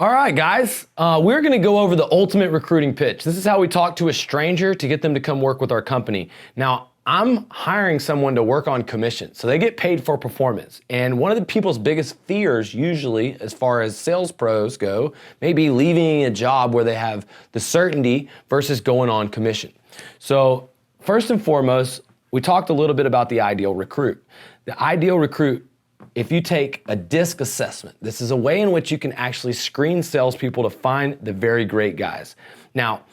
All right, guys, we're going to go over the ultimate recruiting pitch. This is how we talk to a stranger to get them to come work with our company. Now, I'm hiring someone to work on commission, so they get paid for performance. And one of the people's biggest fears, usually, as far as sales pros go, may be leaving a job where they have the certainty versus going on commission. So, first and foremost, we talked a little bit about the ideal recruit. The ideal recruit, if you take a DISC assessment, this is a way in which you can actually screen salespeople to find the very great guys. Now,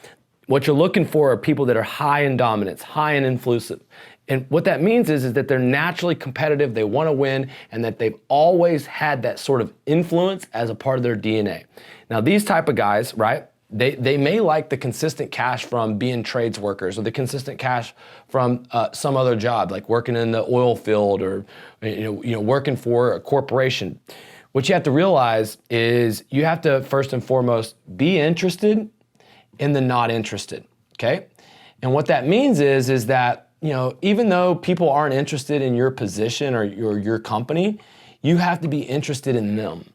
what you're looking for are people that are high in dominance, high in influsive. And what that means is that they're naturally competitive, they want to win, and that they've always had that sort of influence as a part of their DNA. Now, these type of guys, right, they may like the consistent cash from being trades workers or the consistent cash from some other job, like working in the oil field or working for a corporation. What you have to realize is you have to first and foremost be interested in the not interested, okay? And what that means is that even though people aren't interested in your position or your company, you have to be interested in them.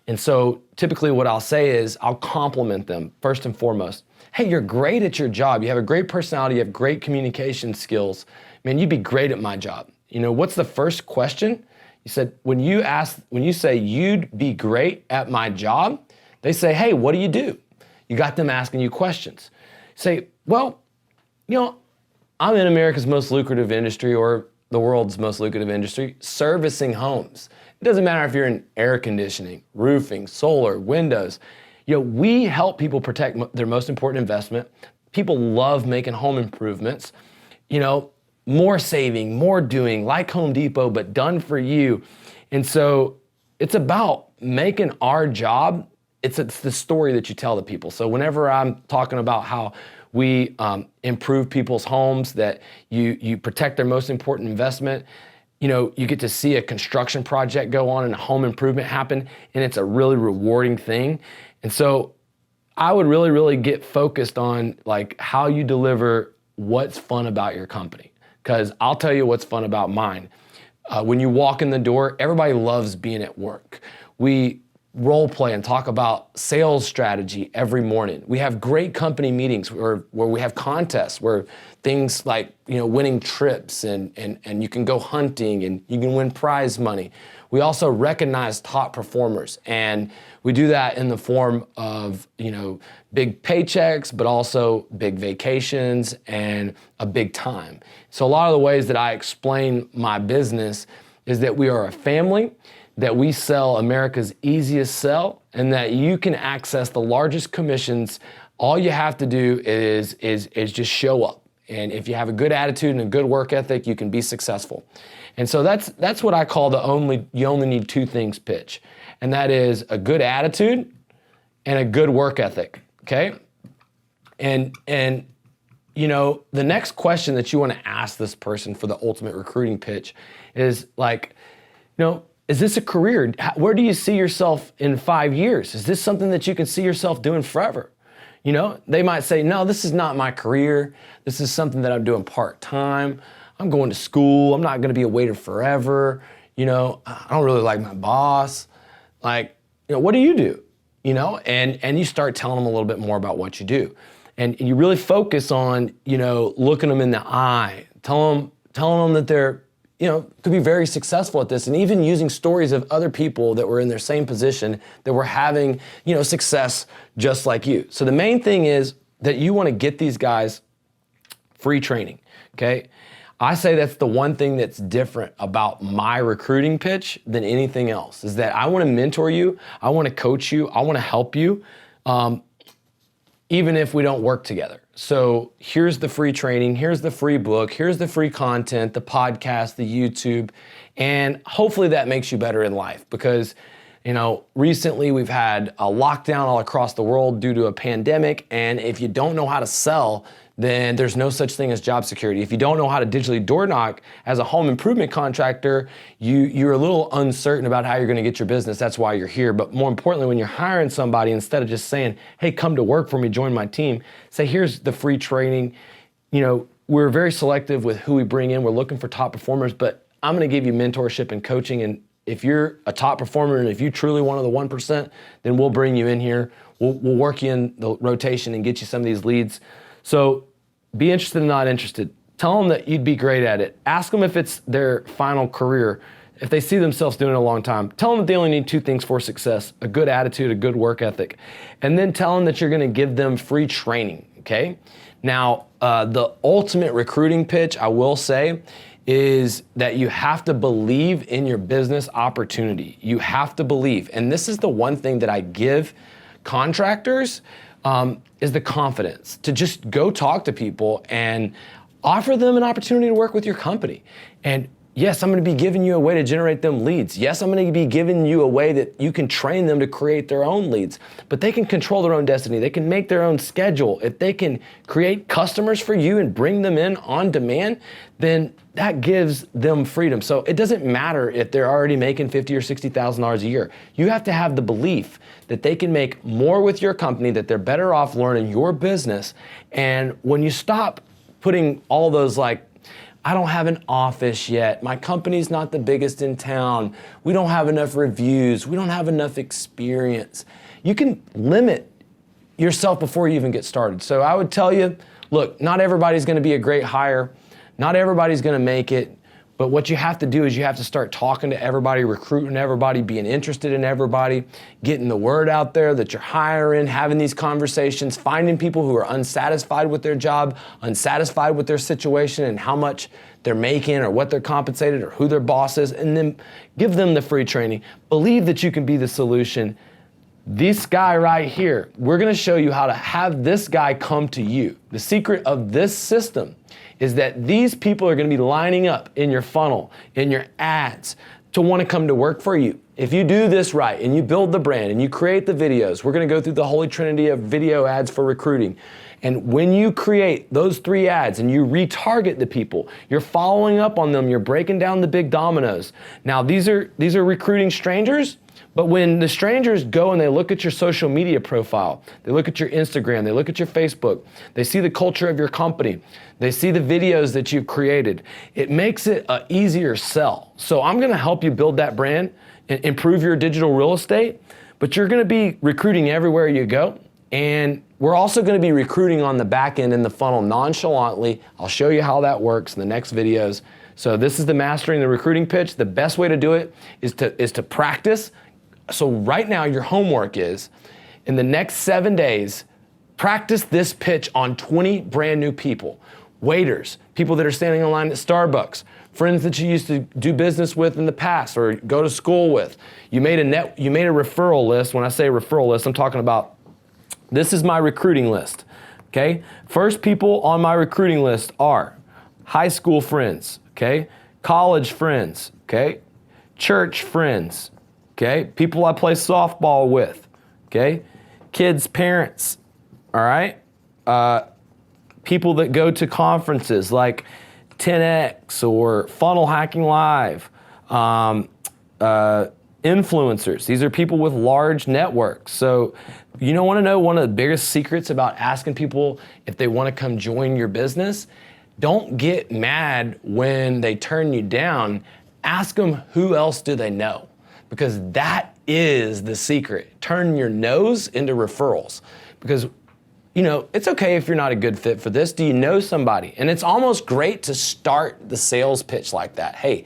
And so typically what I'll say is I'll compliment them first and foremost. Hey, you're great at your job. You have a great personality. You have great communication skills. Man, you'd be great at my job. What's the first question? You said, when you say you'd be great at my job, they say, hey, what do you do? You got them asking you questions. Say, well, I'm in America's most lucrative industry or the world's most lucrative industry, servicing homes. It doesn't matter if you're in air conditioning, roofing, solar, windows. We help people protect their most important investment. People love making home improvements. More saving, more doing, like Home Depot, but done for you. And so it's about making our job, it's the story that you tell the people. So whenever I'm talking about how we improve people's homes, that you protect their most important investment, you get to see a construction project go on and a home improvement happen, and it's a really rewarding thing. And so I would really, really get focused on like how you deliver what's fun about your company. Because I'll tell you what's fun about mine. When you walk in the door, everybody loves being at work. We role play and talk about sales strategy every morning. We have great company meetings where we have contests where things like winning trips and you can go hunting and you can win prize money. We also recognize top performers, and we do that in the form of big paychecks, but also big vacations and a big time. So a lot of the ways that I explain my business is that we are a family, that we sell America's easiest sell, and that you can access the largest commissions. All you have to do is just show up. And if you have a good attitude and a good work ethic, you can be successful. And so that's what I call you only need two things pitch. And that is a good attitude and a good work ethic, okay? And the next question that you want to ask this person for the ultimate recruiting pitch is like, is this a career? Where do you see yourself in 5 years? Is this something that you can see yourself doing forever? They might say, no, this is not my career. This is something that I'm doing part-time. I'm going to school. I'm not going to be a waiter forever. I don't really like my boss. Like, what do you do? And you start telling them a little bit more about what you do. And you really focus on, looking them in the eye, telling them that they're, could be very successful at this, and even using stories of other people that were in their same position that were having, success just like you. So the main thing is that you want to get these guys free training, okay? I say that's the one thing that's different about my recruiting pitch than anything else, is that I want to mentor you, I want to coach you, I want to help you, even if we don't work together. So here's the free training, here's the free book, here's the free content, the podcast, the YouTube, and hopefully that makes you better in life, because recently we've had a lockdown all across the world due to a pandemic, and if you don't know how to sell, then there's no such thing as job security. If you don't know how to digitally door knock as a home improvement contractor, you're a little uncertain about how you're going to get your business. That's why you're here. But more importantly, when you're hiring somebody, instead of just saying, hey, come to work for me, join my team, say, here's the free training. We're very selective with who we bring in. We're looking for top performers, but I'm going to give you mentorship and coaching, and If you're a top performer and if you truly one of the 1%, then we'll bring you in here. We'll work you in the rotation and get you some of these leads. So be interested and not interested. Tell them that you'd be great at it. Ask them if it's their final career, if they see themselves doing it a long time. Tell them that they only need 2 things for success: a good attitude, a good work ethic. And then tell them that you're gonna give them free training, okay? Now, the ultimate recruiting pitch, I will say, is that you have to believe in your business opportunity. You have to believe. And this is the one thing that I give contractors, is the confidence to just go talk to people and offer them an opportunity to work with your company. And yes, I'm gonna be giving you a way to generate them leads. Yes, I'm gonna be giving you a way that you can train them to create their own leads, but they can control their own destiny. They can make their own schedule. If they can create customers for you and bring them in on demand, then that gives them freedom. So it doesn't matter if they're already making $50,000 or $60,000 a year. You have to have the belief that they can make more with your company, that they're better off learning your business. And when you stop putting all those like, I don't have an office yet, my company's not the biggest in town, we don't have enough reviews, we don't have enough experience, you can limit yourself before you even get started. So I would tell you, look, not everybody's gonna be a great hire, not everybody's gonna make it, but what you have to do is you have to start talking to everybody, recruiting everybody, being interested in everybody, getting the word out there that you're hiring, having these conversations, finding people who are unsatisfied with their job, unsatisfied with their situation and how much they're making or what they're compensated or who their boss is, and then give them the free training. Believe that you can be the solution. This guy right here, we're gonna show you how to have this guy come to you. The secret of this system is that these people are gonna be lining up in your funnel, in your ads, to wanna come to work for you. If you do this right and you build the brand and you create the videos, we're gonna go through the holy trinity of video ads for recruiting. And when you create those 3 ads and you retarget the people, you're following up on them, you're breaking down the big dominoes. Now these are recruiting strangers, but when the strangers go and they look at your social media profile, they look at your Instagram, they look at your Facebook, they see the culture of your company, they see the videos that you've created, it makes it an easier sell. So I'm gonna help you build that brand and improve your digital real estate, but you're gonna be recruiting everywhere you go. And we're also gonna be recruiting on the back end in the funnel nonchalantly. I'll show you how that works in the next videos. So this is the mastering the recruiting pitch. The best way to do it is to practice. So right now your homework is, in the next 7 days, practice this pitch on 20 brand new people. Waiters, people that are standing in line at Starbucks, friends that you used to do business with in the past or go to school with. You made a referral list. When I say referral list, I'm talking about, this is my recruiting list, okay? First people on my recruiting list are high school friends, okay? College friends, okay? Church friends, okay? People I play softball with, okay? Kids' parents, all right? People that go to conferences like 10X or Funnel Hacking Live, influencers. These are people with large networks. So you don't want to know one of the biggest secrets about asking people if they want to come join your business? Don't get mad when they turn you down. Ask them who else do they know, because that is the secret. Turn your no's into referrals, because you know, it's okay if you're not a good fit for this. Do you know somebody? And it's almost great to start the sales pitch like that. Hey,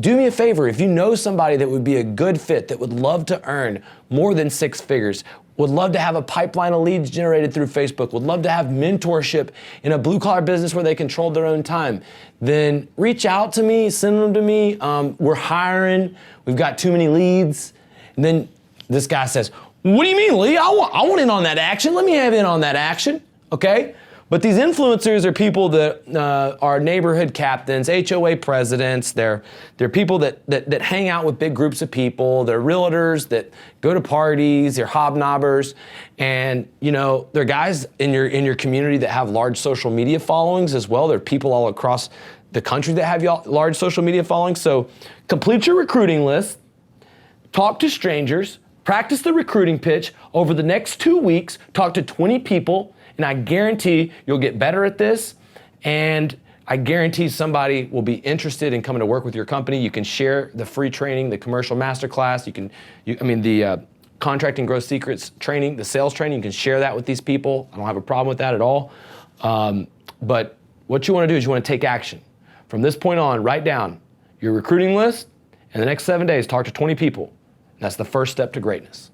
do me a favor, if you know somebody that would be a good fit, that would love to earn more than 6 figures, would love to have a pipeline of leads generated through Facebook, would love to have mentorship in a blue-collar business where they control their own time, then reach out to me, send them to me. We're hiring, we've got too many leads. And then this guy says, what do you mean, Lee? I want in on that action. Let me have in on that action, okay? But these influencers are people that are neighborhood captains, HOA presidents. They're people that hang out with big groups of people. They're realtors that go to parties. They're hobnobbers, and you know they're guys in your community that have large social media followings as well. There are people all across the country that have large social media followings. So complete your recruiting list. Talk to strangers. Practice the recruiting pitch over the next 2 weeks. Talk to 20 people. And I guarantee you'll get better at this. And I guarantee somebody will be interested in coming to work with your company. You can share the free training, the commercial masterclass. The contracting growth secrets training, the sales training. You can share that with these people. I don't have a problem with that at all. But what you want to do is you want to take action. From this point on, write down your recruiting list, and the next 7 days, talk to 20 people. That's the first step to greatness.